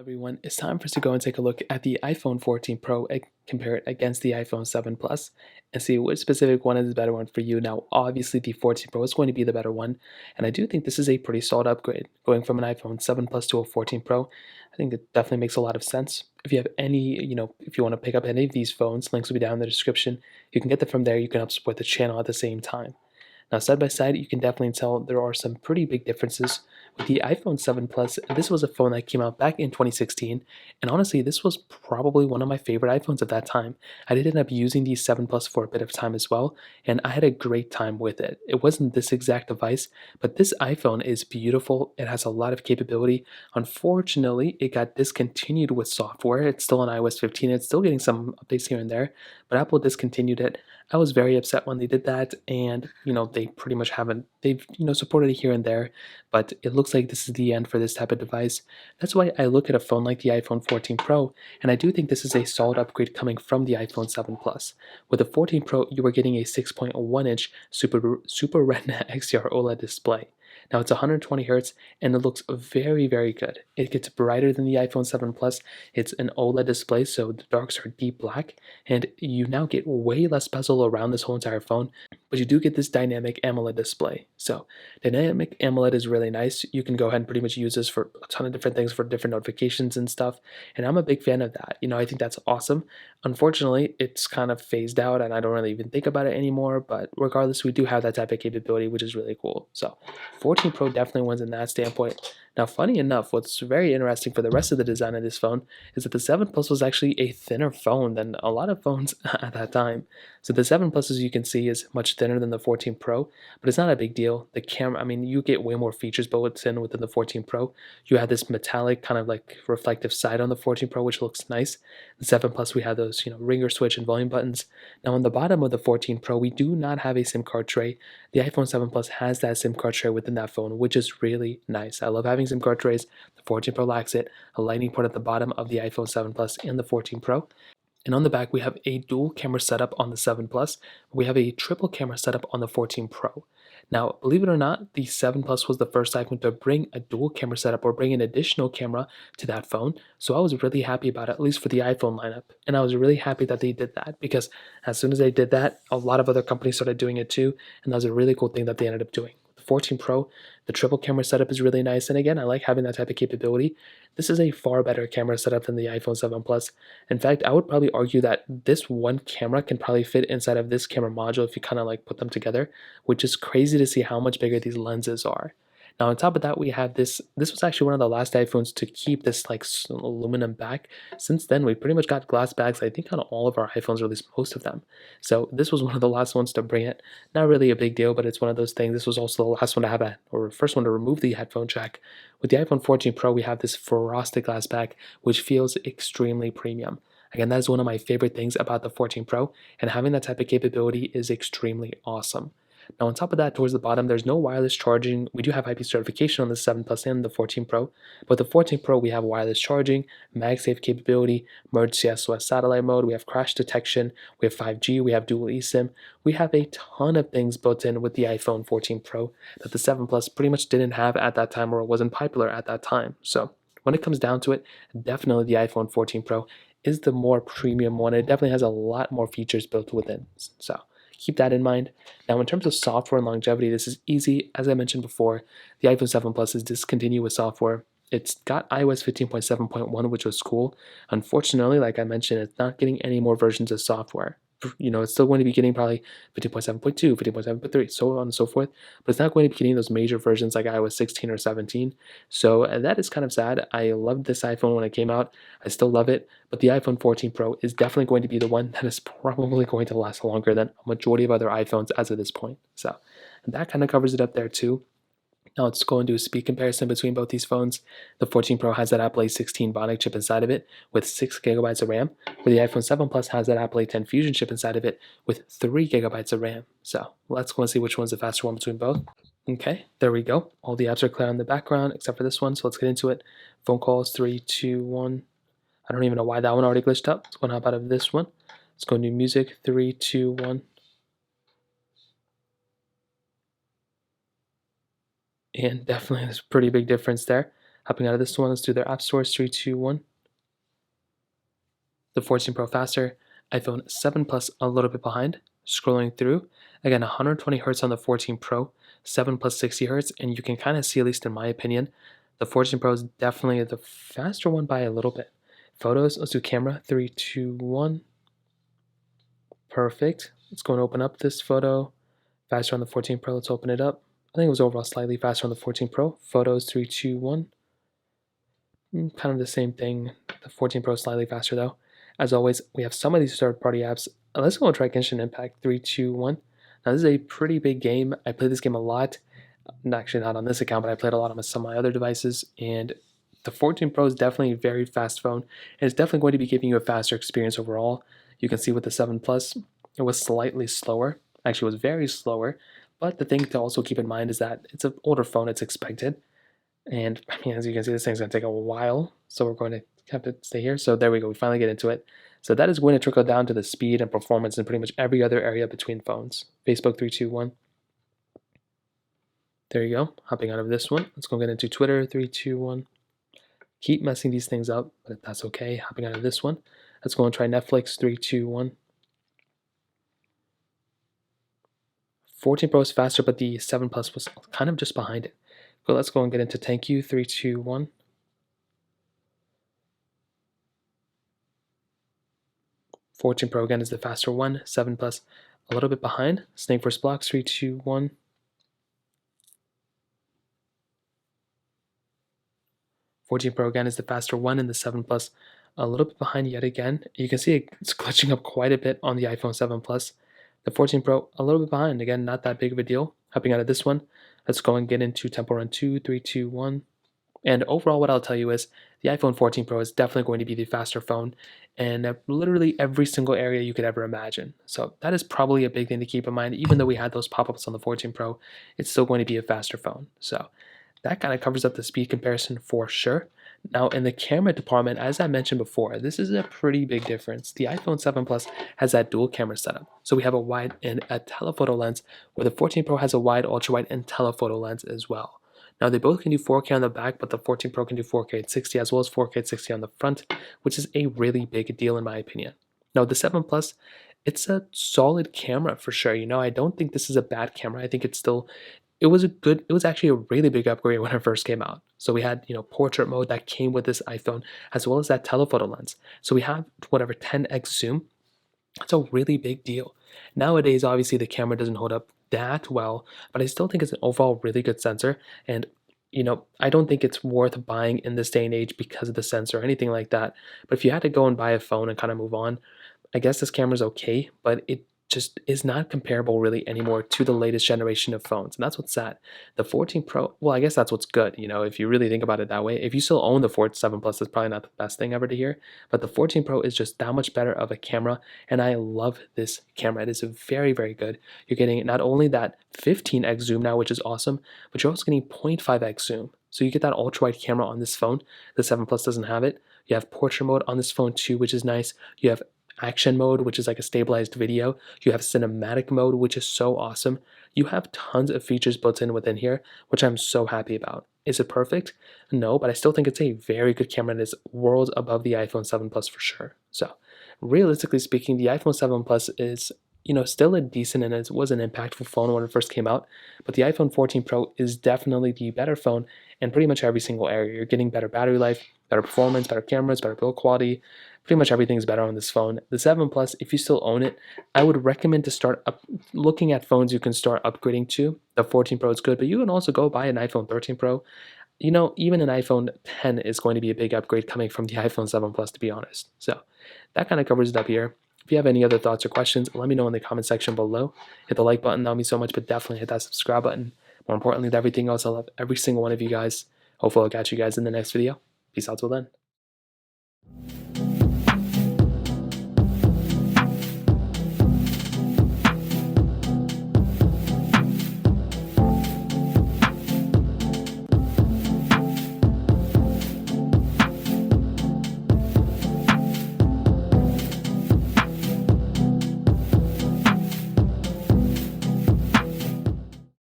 Everyone, it's time for us to go and take a look at the iPhone 14 Pro and compare it against the iPhone 7 Plus and see which specific one is the better one for you. Now, obviously, the 14 Pro is going to be the better one, and I do think this is a pretty solid upgrade. Going from an iPhone 7 Plus to a 14 Pro, I think it definitely makes a lot of sense. If you have any, if you want to pick up any of these phones, links will be down in the description. You can get them from there. You can help support the channel at the same time. Now, side by side, you can definitely tell there are some pretty big differences. With the iPhone 7 Plus, this was a phone that came out back in 2016, and honestly, this was probably one of my favorite iPhones at that time. I did end up using the 7 Plus for a bit of time as well, and I had a great time with it. It wasn't this exact device, but this iPhone is beautiful. It has a lot of capability. Unfortunately, it got discontinued with software. It's still on iOS 15. It's still getting some updates here and there, but Apple discontinued it. I was very upset when they did that, and they pretty much haven't. They've supported it here and there, but it looks like this is the end for this type of device. That's why I look at a phone like the iPhone 14 Pro, and I do think this is a solid upgrade coming from the iPhone 7 Plus. With the 14 Pro, you are getting a 6.1-inch Super Retina XDR OLED display. Now it's 120 hertz and it looks very, very good. It gets brighter than the iPhone 7 Plus. It's an OLED display, so the darks are deep black, and you now get way less bezel around this whole entire phone, but you do get this dynamic AMOLED display. So dynamic AMOLED is really nice. You can go ahead and pretty much use this for a ton of different things, for different notifications and stuff, and I'm a big fan of that. I think that's awesome. Unfortunately, it's kind of phased out and I don't really even think about it anymore, but regardless, we do have that type of capability, which is really cool. So 14 Pro definitely wins in that standpoint. Now, funny enough, what's very interesting for the rest of the design of this phone is that the 7 Plus was actually a thinner phone than a lot of phones at that time. So the 7 Plus, as you can see, is much thinner than the 14 Pro, but it's not a big deal. The camera, I mean, you get way more features built in within the 14 Pro. You have this metallic kind of like reflective side on the 14 Pro, which looks nice. The 7 Plus, we have those, ringer switch and volume buttons. Now, on the bottom of the 14 Pro, we do not have a SIM card tray. The iPhone 7 Plus has that SIM card tray within that phone, which is really nice. I love having SIM card trays. The 14 Pro lacks it. A lightning port at the bottom of the iPhone 7 Plus and the 14 Pro. And on the back, we have a dual camera setup on the 7 Plus. We have a triple camera setup on the 14 Pro. Now, believe it or not, the 7 Plus was the first iPhone to bring a dual camera setup or bring an additional camera to that phone. So I was really happy about it, at least for the iPhone lineup. And I was really happy that they did that, because as soon as they did that, a lot of other companies started doing it too. And that was a really cool thing that they ended up doing. 14 Pro, the triple camera setup is really nice, and again, I like having that type of capability. This is a far better camera setup than the iPhone 7 Plus. In fact, I would probably argue that this one camera can probably fit inside of this camera module if you kind of like put them together, which is crazy to see how much bigger these lenses are. Now, on top of that, we have this. This was actually one of the last iPhones to keep this like aluminum back. Since then, we pretty much got glass backs, I think, on all of our iPhones, or at least most of them. So this was one of the last ones to bring it. Not really a big deal, but it's one of those things. This was also the last one to have a, or first one to remove the headphone jack. With the iPhone 14 Pro, we have this frosted glass back, which feels extremely premium. Again, that is one of my favorite things about the 14 Pro, and having that type of capability is extremely awesome. Now, on top of that, towards the bottom, there's no wireless charging. We do have IP certification on the 7 Plus and the 14 Pro, but the 14 Pro, we have wireless charging, MagSafe capability, emergency SOS satellite mode, we have crash detection, we have 5G, we have dual eSIM. We have a ton of things built in with the iPhone 14 Pro that the 7 Plus pretty much didn't have at that time, or it wasn't popular at that time. So when it comes down to it, definitely the iPhone 14 Pro is the more premium one. It definitely has a lot more features built within. So keep that in mind. Now, in terms of software and longevity, this is easy. As I mentioned before, the iPhone 7 Plus is discontinued with software. It's got iOS 15.7.1, which was cool. Unfortunately, like I mentioned, it's not getting any more versions of software. It's still going to be getting probably 15.7.2, 15.7.3, so on and so forth, but it's not going to be getting those major versions like iOS 16 or 17. So that is kind of sad. I loved this iPhone when it came out. I still love it, but the iPhone 14 Pro is definitely going to be the one that is probably going to last longer than a majority of other iPhones as of this point. So that kind of covers it up there too. Now let's go and do a speed comparison between both these phones. The 14 Pro has that Apple A16 Bionic chip inside of it with 6 gigabytes of RAM, where the iPhone 7 Plus has that Apple A10 Fusion chip inside of it with 3 gigabytes of RAM. So let's go and see which one's the faster one between both. Okay, there we go. All the apps are clear in the background except for this one, so let's get into it. Phone calls, 3, 2, 1. I don't even know why that one already glitched up. Let's go and hop out of this one. Let's go and do music, 3, 2, 1. And definitely there's a pretty big difference there. Hopping out of this one, let's do their app stores. 3, 2, 1. The 14 Pro faster, iPhone 7 Plus a little bit behind. Scrolling through, again 120 hertz on the 14 Pro, 7 plus 60 hertz, and you can kind of see, at least in my opinion, the 14 Pro is definitely the faster one by a little bit. Photos, let's do camera. 3, 2, 1. Perfect. Let's go and open up this photo. Faster on the 14 Pro. Let's open it up. I think it was overall slightly faster on the 14 Pro. Photos. 3, 2, 1. Kind of the same thing. The 14 Pro is slightly faster though. As always, we have some of these third-party apps. Let's go and try Genshin Impact. 3, 2, 1. Now this is a pretty big game. I played this game a lot. Actually, not on this account, but I played a lot on some of my other devices. And the 14 Pro is definitely a very fast phone, and it's definitely going to be giving you a faster experience overall. You can see with the 7 Plus, it was slightly slower. Actually, it was very slower. But the thing to also keep in mind is that it's an older phone, it's expected. And I mean, as you can see, this thing's going to take a while. So we're going to have to stay here. So there we go. We finally get into it. So that is going to trickle down to the speed and performance in pretty much every other area between phones. Facebook 3, 2, 1. There you go. Hopping out of this one. Let's go get into Twitter. 3, 2, 1. Keep messing these things up, but that's okay. Hopping out of this one. Let's go and try Netflix. 3, 2, 1. 14 Pro is faster, but the 7 Plus was kind of just behind it. But let's go and get into Thank You. 3, 2, 1. 14 Pro again is the faster one. 7 Plus a little bit behind. Snake vs. Blocks. 3, 2, 1. 14 Pro again is the faster one, and the 7 Plus a little bit behind yet again. You can see it's glitching up quite a bit on the iPhone 7 Plus. The 14 Pro a little bit behind. Again, not that big of a deal. Hopping out of this one, let's go and get into Temple Run 2, 3, 2, 1. And overall, what I'll tell you is the iPhone 14 Pro is definitely going to be the faster phone in literally every single area you could ever imagine. So that is probably a big thing to keep in mind. Even though we had those pop-ups on the 14 Pro, it's still going to be a faster phone. So that kind of covers up the speed comparison for sure. Now, in the camera department, as I mentioned before, this is a pretty big difference. The iPhone 7 Plus has that dual camera setup. So we have a wide and a telephoto lens, where the 14 Pro has a wide, ultra-wide, and telephoto lens as well. Now, they both can do 4K on the back, but the 14 Pro can do 4K at 60 as well as 4K at 60 on the front, which is a really big deal in my opinion. Now, the 7 Plus, it's a solid camera for sure. I don't think this is a bad camera. I think it was actually a really big upgrade when it first came out. So we had, portrait mode that came with this iPhone, as well as that telephoto lens. So we have whatever 10x zoom. It's a really big deal. Nowadays, obviously, the camera doesn't hold up that well, but I still think it's an overall really good sensor. And, I don't think it's worth buying in this day and age because of the sensor or anything like that. But if you had to go and buy a phone and kind of move on, I guess this camera is okay, but it just is not comparable really anymore to the latest generation of phones. And that's what's sad. The 14 Pro, well, I guess that's what's good, if you really think about it that way. If you still own the 7 Plus, that's probably not the best thing ever to hear. But the 14 Pro is just that much better of a camera, and I love this camera. It is very, very good. You're getting not only that 15x zoom now, which is awesome, but you're also getting 0.5x zoom. So you get that ultra-wide camera on this phone. The 7 Plus doesn't have it. You have portrait mode on this phone too, which is nice. You have action mode, which is like a stabilized video. You have cinematic mode, which is so awesome. You have tons of features built in within here, which I'm so happy about. Is it perfect? No, but I still think it's a very good camera and is worlds above the iPhone 7 Plus for sure. So realistically speaking, the iPhone 7 Plus is still a decent and it was an impactful phone when it first came out, but the iPhone 14 Pro is definitely the better phone in pretty much every single area. You're getting better battery life, better performance, better cameras, better build quality. Pretty much everything's better on this phone. The 7 Plus, if you still own it, I would recommend to start looking at phones you can start upgrading to. The 14 Pro is good, but you can also go buy an iPhone 13 Pro. Even an iPhone 10 is going to be a big upgrade coming from the iPhone 7 Plus, to be honest. So that kind of covers it up here. If you have any other thoughts or questions, let me know in the comment section below. Hit the like button, that would mean so much, but definitely hit that subscribe button. More importantly than everything else, I love every single one of you guys. Hopefully I'll catch you guys in the next video. Peace out till then.